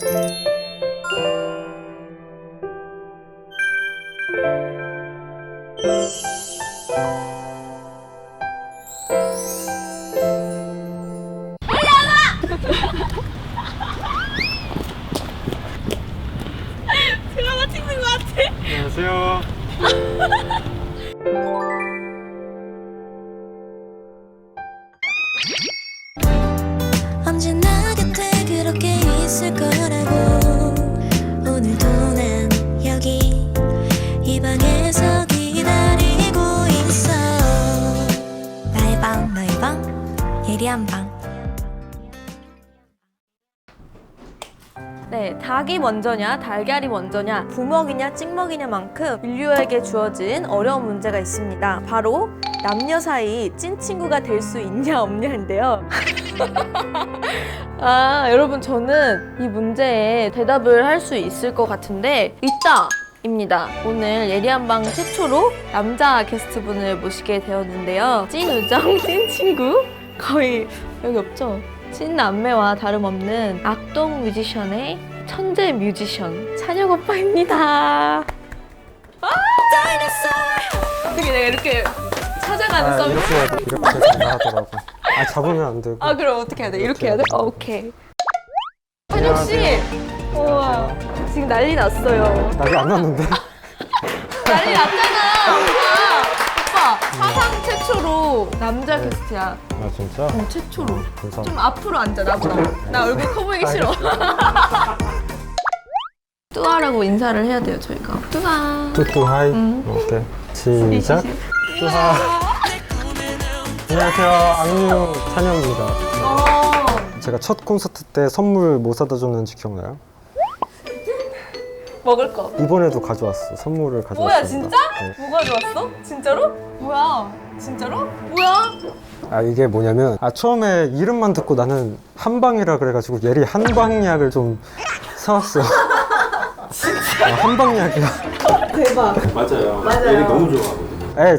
드라마 찍는 것 같아. 안녕하세요. 언제나 곁에 그렇게 있을 거라고. 오늘도 난 여기 이 방에서 기다리고 있어. 나의 방 너의 방 예리한 방. 네, 닭이 먼저냐 달걀이 먼저냐 부먹이냐 찍먹이냐만큼 인류에게 주어진 어려운 문제가 있습니다. 바로 남녀 사이 찐 친구가 될 수 있냐 없냐인데요. 여러분, 저는 이 문제에 대답을 할 수 있을 것 같은데 있다! 입니다. 오늘 예리한 방 최초로 남자 게스트분을 모시게 되었는데요. 찐 우정, 찐 친구? 거의 여기 없죠? 친남매와 다름없는 악동 뮤지션의 천재 뮤지션 찬혁 오빠입니다. 어떻게 내가 이렇게 찾아가는 서비스? 이렇게 해야 돼. 이렇게 나가더라고. 잡으면 안 되고. 그럼 어떻게 해야 돼? 이렇게 해야 돼? 오케이. 찬혁 씨! 우와, 지금 난리 났어요. 아직 안 났는데? 난리 났잖아, 오빠! 사상 최초로 남자 게스트야. 아 진짜? 최초로. 감사합니다. 좀 앞으로 앉아, 나보다. 나 얼굴 커 보이기 싫어. 뚜아라고 인사를 해야 돼요, 저희가. 뚜아. 뚜뚜 하이. 오케이. 시작. 뚜하. 안녕하세요. 악뮤 찬영입니다. 제가 첫 콘서트 때 선물 뭐 사다 줬는지 기억나요? 먹을 거. 이번에도 가져왔어. 선물을 가져왔어. 뭐야, 진짜? 네. 뭐가 좋았어? 진짜로? 뭐야? 진짜로? 뭐야? 이게 뭐냐면 처음에 이름만 듣고 나는 한방이라 그래가지고 예리 한방약을 좀 사왔어요. 진짜? 한방약이야. 대박. 맞아요. 맞아요. 얘는 너무 좋아하거든요.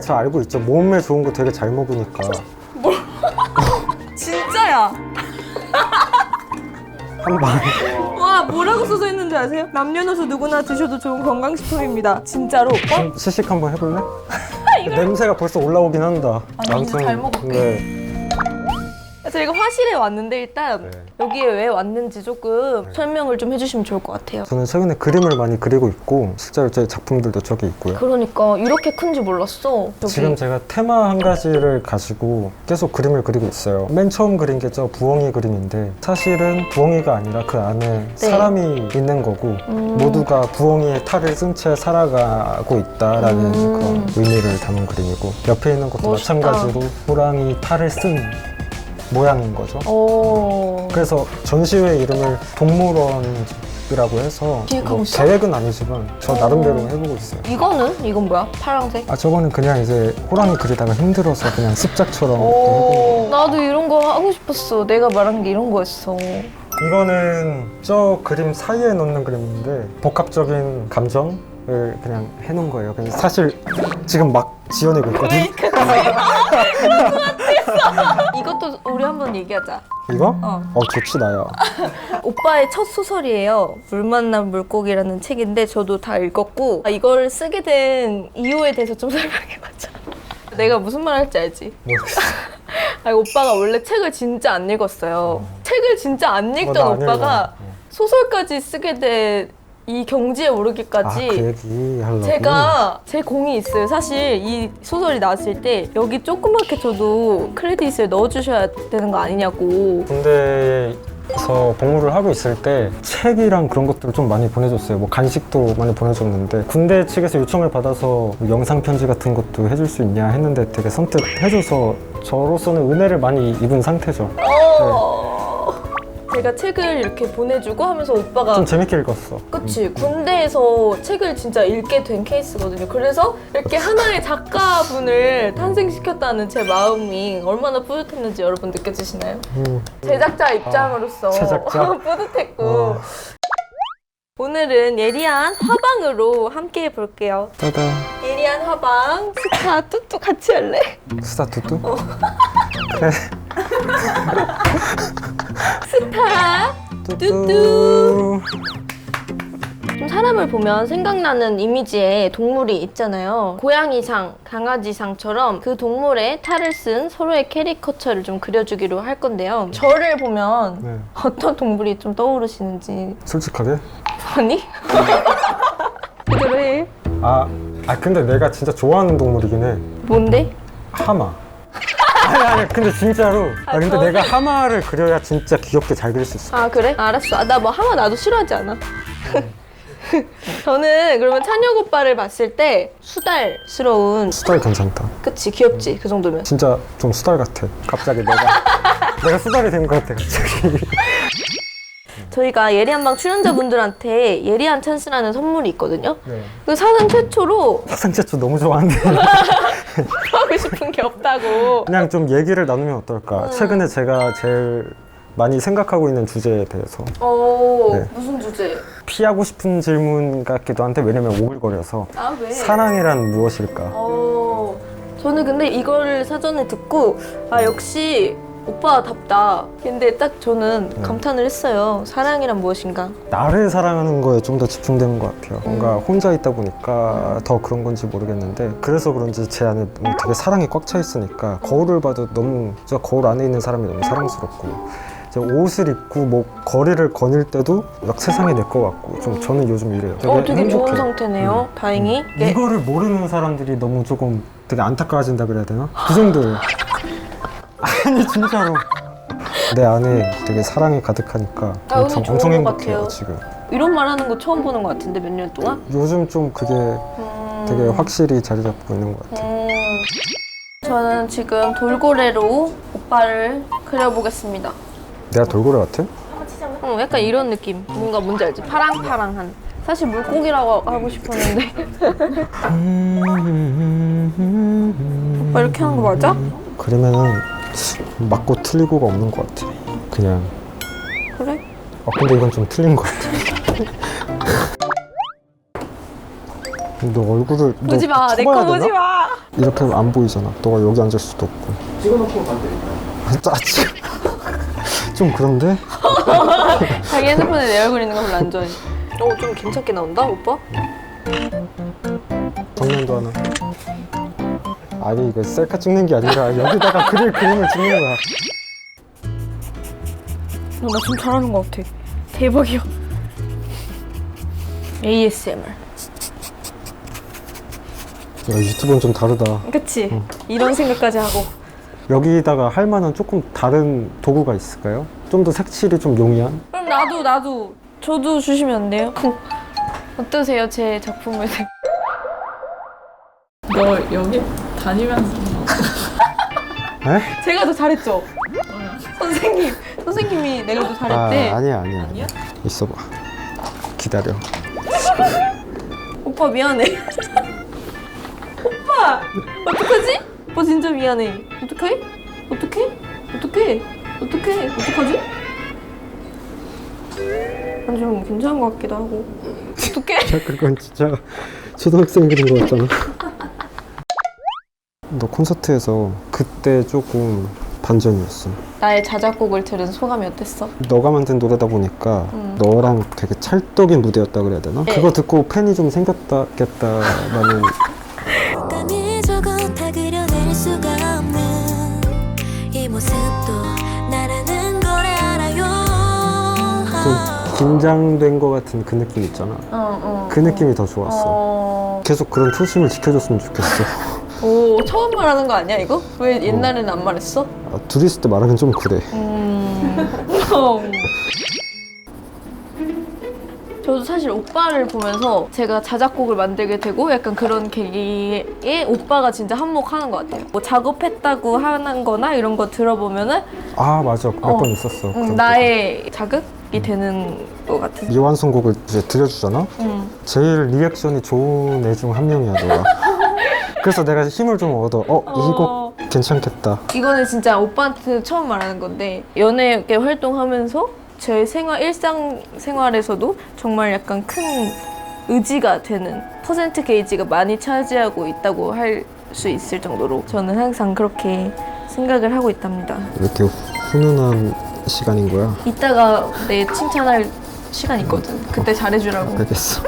저 알고 있죠. 몸에 좋은 거 되게 잘 먹으니까. 진짜야. 한방. 와, 뭐라고 써져 있는지 아세요? 남녀노소 누구나 드셔도 좋은 건강식품입니다. 진짜로 오빠? 시식 한번 해볼래? 냄새가 벌써 올라오긴 한다. 아니, 잘 먹을게. 네. 저희가 화실에 왔는데 일단 네. 여기에 왜 왔는지 조금 설명을 좀 해주시면 좋을 것 같아요. 저는 최근에 그림을 많이 그리고 있고 실제로 제 작품들도 저기 있고요. 그러니까 이렇게 큰지 몰랐어. 여기. 지금 제가 테마 한 가지를 가지고 계속 그림을 그리고 있어요. 맨 처음 그린 게 저 부엉이 그림인데 사실은 부엉이가 아니라 그 안에 사람이 있는 거고 모두가 부엉이의 탈을 쓴 채 살아가고 있다라는 그런 의미를 담은 그림이고 옆에 있는 것도 멋있다. 마찬가지로 호랑이 탈을 쓴 모양인 거죠. 오. 그래서 전시회 이름을 동물원이라고 해서 기획하고 있어? 계획은 아니지만 저 나름대로 해보고 있어요. 이건 뭐야? 파란색? 저거는 그냥 이제 호랑이 그리다가 힘들어서 그냥 습작처럼 이렇게 해본 오. 나도 이런 거 하고 싶었어. 내가 말한 게 이런 거였어. 이거는 저 그림 사이에 넣는 그림인데 복합적인 감정을 그냥 해놓은 거예요. 그냥 사실 지금 막 지어내고 있거든. 이것도 우리 한번 얘기하자. 이거? 어. 좋지 나야. 오빠의 첫 소설이에요. 물 만난 물고기라는 책인데 저도 다 읽었고 이걸 쓰게 된 이유에 대해서 좀 설명해보자. 내가 무슨 말 할지 알지? 모르겠어. 오빠가 원래 책을 진짜 안 읽었어요. 책을 진짜 안 읽던 나안 오빠가 읽어. 소설까지 쓰게 된 이 경지에 오르기까지 그 얘기 하려고. 제가 제 공이 있어요. 사실 이 소설이 나왔을 때 여기 조그맣게 저도 크레딧을 넣어주셔야 되는 거 아니냐고. 군대에서 복무를 하고 있을 때 책이랑 그런 것들을 좀 많이 보내줬어요. 뭐 간식도 많이 보내줬는데 군대 측에서 요청을 받아서 뭐 영상 편지 같은 것도 해줄 수 있냐 했는데 되게 선뜻 해줘서 저로서는 은혜를 많이 입은 상태죠. 제가 책을 이렇게 보내주고 하면서 오빠가 좀 재밌게 읽었어. 그치, 군대에서 책을 진짜 읽게 된 케이스거든요. 그래서 이렇게 하나의 작가분을 탄생시켰다는 제 마음이 얼마나 뿌듯했는지 여러분 느껴지시나요? 제작자 입장으로서 제작자? 뿌듯했고. 오늘은 예리한 화방으로 함께 해볼게요. 따다. 예리한 화방, 스타 뚜뚜 같이 할래? 수다 뚜뚜? 스타 뚜뚜. 좀 사람을 보면 생각나는 이미지에 동물이 있잖아요. 고양이상, 강아지상처럼 그 동물의 탈을 쓴 서로의 캐리커처를 좀 그려주기로 할 건데요. 저를 보면 네. 어떤 동물이 좀 떠오르시는지. 솔직하게? 아니? 그래. 근데 내가 진짜 좋아하는 동물이긴 해. 뭔데? 하마. 아니, 근데 진짜로. 근데 저는- 내가 하마를 그려야 진짜 귀엽게 잘 그릴 수 있어. 아 그래? 알았어. 나 뭐 하마 나도 싫어하지 않아. 저는 그러면 찬혁 오빠를 봤을 때 수달스러운, 수달 괜찮다. 그치 귀엽지 그 정도면. 진짜 좀 수달 같아. 갑자기 내가 수달이 된 것 같아, 갑자기. 저희가 예리한방 출연자분들한테 예리한 찬스라는 선물이 있거든요. 네. 그 사상 최초로 사상 최초 너무 좋아하는데. 하고 싶은 게 없다고. 그냥 좀 얘기를 나누면 어떨까? 최근에 제가 제일 많이 생각하고 있는 주제에 대해서 네. 무슨 주제? 피하고 싶은 질문 같기도 한데, 왜냐면 오글거려서. 아 왜? 사랑이란 무엇일까? 저는 근데 이걸 사전에 듣고 역시 오빠답다. 근데 딱 저는 감탄을 했어요. 사랑이란 무엇인가? 나를 사랑하는 거에 좀 더 집중되는 것 같아요. 뭔가 혼자 있다 보니까 더 그런 건지 모르겠는데, 그래서 그런지 제 안에 너무 되게 사랑이 꽉 차 있으니까 거울을 봐도 너무, 저 거울 안에 있는 사람이 너무 사랑스럽고, 제 옷을 입고 뭐 거리를 거닐 때도 막 세상이 내 것 같고, 좀 저는 요즘 이래요. 되게 좋은 행복해요. 상태네요. 다행히. 이거를 모르는 사람들이 너무 조금 되게 안타까워진다 그래야 되나? 그 정도예요. 아니 진짜로 내 안에 되게 사랑이 가득하니까 오늘 좋은 엄청 것 행복해요 같아요. 지금. 이런 말 하는 거 처음 보는 것 같은데 몇 년 동안? 요즘 좀 그게 되게 확실히 자리 잡고 있는 것 같아요. 저는 지금 돌고래로 오빠를 그려보겠습니다. 내가 돌고래 같아? 약간 이런 느낌. 뭔가 뭔지 알지? 파랑파랑한. 사실 물고기라고 하고 싶었는데. 오빠 이렇게 하는 거 맞아? 그러면은 맞고 틀리고가 없는 것 같아. 그냥. 그래? 근데 이건 좀 틀린 것 같아. 너 얼굴을 보지 마. 내 거 보지 마. 이렇게 하면 안 보이잖아. 너가 여기 앉을 수도 없고. 찍어놓고 만드릴까요? 지금 좀 그런데? 자기 핸드폰에 내 얼굴 있는 거 별로 안 좋아해. 좀 괜찮게 나온다, 오빠? 정면도 하나. 아니 이거 셀카 찍는 게 아니라 여기다가 그림을 찍는 거야. 나 좀 잘하는 것 같아. 대박이야. ASMR. 야, 유튜브는 좀 다르다. 그치? 이런 생각까지 하고. 여기다가 할 만한 조금 다른 도구가 있을까요? 좀 더 색칠이 좀 용이한? 그럼 나도 저도 주시면 안 돼요? 어떠세요, 제 작품을? 너 여기 다니면서 에? 제가 더 잘했죠? 선생님이 내가 더 잘했대. 아니야. 아니야? 있어봐. 기다려. 오빠 미안해. 오빠 어떡하지? 오빠 진짜 미안해. 어떡해? 어떡하지? 좀 괜찮은 것 같기도 하고. 어떡해? 야, 그건 진짜 초등학생 그린 거 같잖아. 너 콘서트에서 그때 조금 반전이었어. 나의 자작곡을 들은 소감이 어땠어? 너가 만든 노래다 보니까 너랑 되게 찰떡인 무대였다 그래야 되나? 네. 그거 듣고 팬이 좀 생겼다겠다라는. 감히 저것 다 그려낼 수가 없는 이 모습도 나라는 걸 알아요. 좀 긴장된 거 같은 그 느낌 있잖아. 그 느낌이 더 좋았어. 계속 그런 초심을 지켜줬으면 좋겠어. 오, 처음 말하는 거 아니야 이거? 왜 옛날에는 안 말했어? 둘이 있을 때 말하긴 좀 그래. 저도 사실 오빠를 보면서 제가 자작곡을 만들게 되고 약간 그런 계기에 오빠가 진짜 한몫하는 것 같아요. 뭐 작업했다고 하는 거나 이런 거 들어보면은 맞아. 몇 번 있었어. 그런 나의 자극이 되는 것 같은. 미완성곡을 이제 들려주잖아? 제일 리액션이 좋은 애 중 한 명이야, 너가. 그래서 내가 힘을 좀 얻어. 이 곡 괜찮겠다. 이거는 진짜 오빠한테 처음 말하는 건데 연예계 활동하면서 제 일상생활에서도 정말 약간 큰 의지가 되는 퍼센트 게이지가 많이 차지하고 있다고 할 수 있을 정도로 저는 항상 그렇게 생각을 하고 있답니다. 이렇게 훈훈한 시간인 거야? 이따가 내 칭찬할 시간 있거든. 그때 잘해주라고. 알겠어.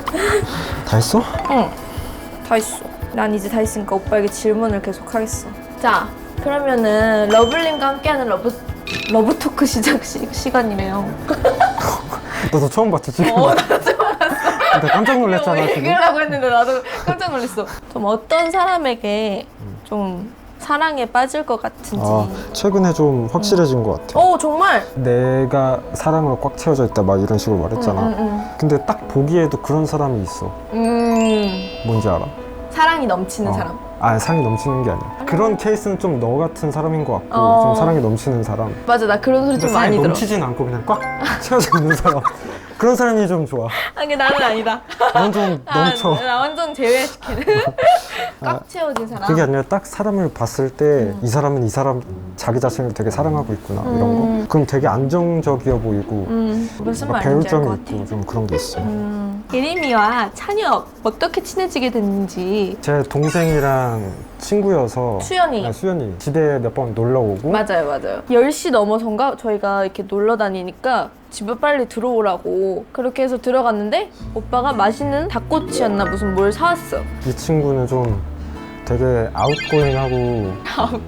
다 했어? 응, 다 했어. 난 이제 다 했으니까 오빠에게 질문을 계속 하겠어. 자, 그러면은 러블님과 함께하는 러브 토크 시간이래요. 너도 처음 봤지 지금? 나도 처음 나 깜짝 놀랐잖아 지금. 얘기하려고 했는데 나도 깜짝 놀랐어. 좀 어떤 사람에게 좀 사랑에 빠질 것 같은지. 아, 최근에 좀 확실해진 것 같아. 오, 정말? 내가 사랑으로 꽉 채워져 있다 막 이런 식으로 말했잖아. 근데 딱 보기에도 그런 사람이 있어. 뭔지 알아? 사랑이 넘치는 어. 사람. 아, 사랑이 넘치는 게 아니야. 그런 케이스는 좀 너 같은 사람인 것 같고 좀 사랑이 넘치는 사람. 맞아, 나 그런 소리 근데 좀 사랑이 많이 들어. 넘치진 않고 그냥 꽉 채워져 있는 사람. 그런 사람이 좀 좋아. 아, 근데 나는 아니다. 넌 좀 넘쳐. 나 완전 제외시키는. 꽉 채워진 사람. 그게 아니라 딱 사람을 봤을 때 이 사람은 이 사람 자기 자신을 되게 사랑하고 있구나 이런 거. 그럼 되게 안정적이어 보이고 무슨 막 말인지 배울 알 점이 것 같아. 있고 좀 그런 게 있어. 예림이와 찬혁 어떻게 친해지게 됐는지. 제 동생이랑 친구여서 수연이. 네, 수연이 집에 몇 번 놀러 오고 맞아요. 10시 넘어선가 저희가 이렇게 놀러 다니니까 집에 빨리 들어오라고 그렇게 해서 들어갔는데 오빠가 맛있는 닭꼬치였나 무슨 뭘 사왔어. 이 친구는 좀 되게 아웃고잉하고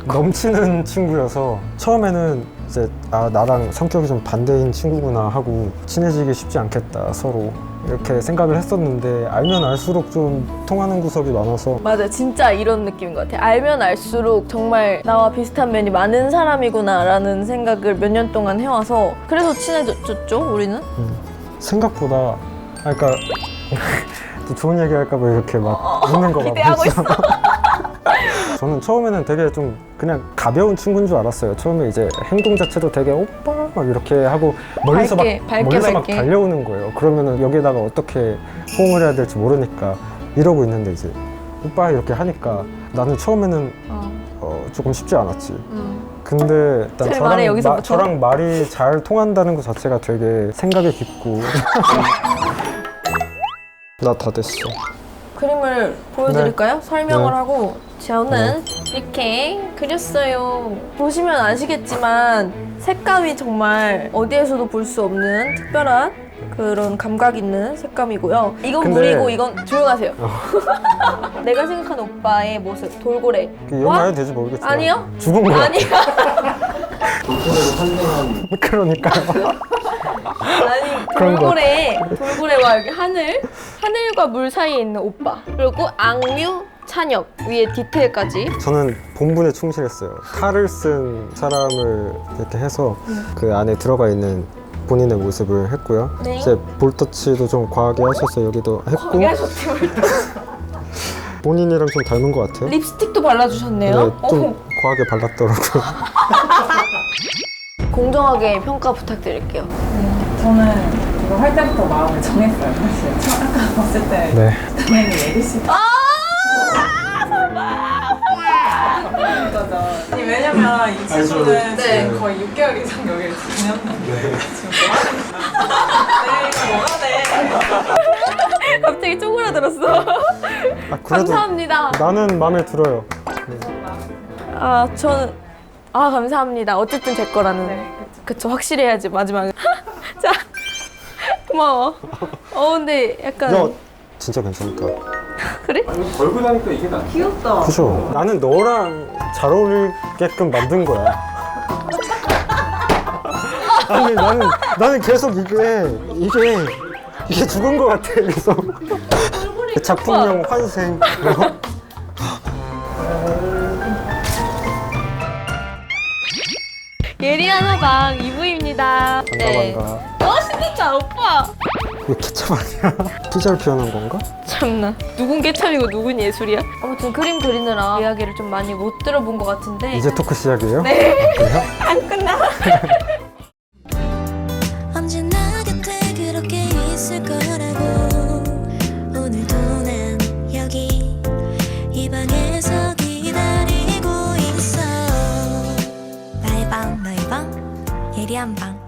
넘치는 친구여서 처음에는 이제 나랑 성격이 좀 반대인 친구구나 하고 친해지기 쉽지 않겠다 서로 이렇게 생각을 했었는데 알면 알수록 좀 통하는 구석이 많아서 맞아, 진짜 이런 느낌인 것 같아. 알면 알수록 정말 나와 비슷한 면이 많은 사람이구나 라는 생각을 몇 년 동안 해와서 그래서 친해졌죠 우리는. 생각보다 그러니까 또 좋은 얘기 할까 봐 이렇게 막 웃는 거 봐. 기대하고 있어. 저는 처음에는 되게 좀 그냥 가벼운 친구인 줄 알았어요. 처음에 이제 행동 자체도 되게 오빠 막 이렇게 하고 멀리서 막 달려오는 거예요. 그러면은 여기에다가 어떻게 호응을 해야 될지 모르니까 이러고 있는데 이제 오빠 이렇게 하니까 나는 처음에는 조금 쉽지 않았지. 근데 일단 저랑 말이 잘 통한다는 것 자체가 되게 생각이 깊고 나 다 됐어. 그림을 보여드릴까요? 설명을 네. 하고 저는 이렇게 그렸어요. 보시면 아시겠지만 색감이 정말 어디에서도 볼 수 없는 특별한 그런 감각 있는 색감이고요. 이건 근데- 물이고 이건 조용하세요. 내가 생각하는 오빠의 모습 돌고래. 이런 말 해도 될지 모르겠지만 아니요? 죽은 거야. 아니야. 그러니까요. 아니 그런 거. 돌고래와 여기 하늘과 물 사이에 있는 오빠 그리고 악뮤 찬혁 위에 디테일까지. 저는 본분에 충실했어요. 탈을 쓴 사람을 이렇게 해서 그 안에 들어가 있는 본인의 모습을 했고요. 네. 이제 볼터치도 좀 과하게 하셔서 여기도 했고 거기 하셨대요. 본인이랑 좀 닮은 것 같아요. 립스틱도 발라주셨네요. 네, 좀 과하게 발랐더라고요. 공정하게 평가 부탁드릴게요. 저는 이거 할 때부터 마음을 정했어요. 사실 아까 봤을 때 네. 당연히 예리 씨. 아니 왜냐면 이 친구는 네. 지금 거의 6개월 이상 여기를 지냈는데 지금 뭐 하는 거야? 네, 이거 뭐가 돼? 갑자기 쪼그라들었어. 아, 그래도 감사합니다. 나는 마음에 들어요. 저는 감사합니다. 어쨌든 제 거라는. 네, 그쵸, 확실히 해야지 마지막에. 자, 고마워. 근데 약간 야, 진짜 괜찮다. 그래? 걸고 나니까 이게 나. 귀엽다. 그죠? 나는 너랑 잘 어울리게끔 만든 거야. 아니 나는 계속 이게 죽은 거 같아. 그래서 작품명 환생. 예리한 화방 2부입니다. 반가. 신났다 오빠. 이거 케첩 아니야? 피자를 표현한 건가? 참나. 누군 깨참이고 누군 예술이야? 아무튼 그림 그리느라 이야기를 좀 많이 못 들어본 것 같은데. 이제 토크 시작이에요? 네. 안 끝나. 언제나 곁에 그렇게 있을 거라고 오늘도 난 여기 이 방에서 기다리고 있어 나의 방 너의 방 예리한 방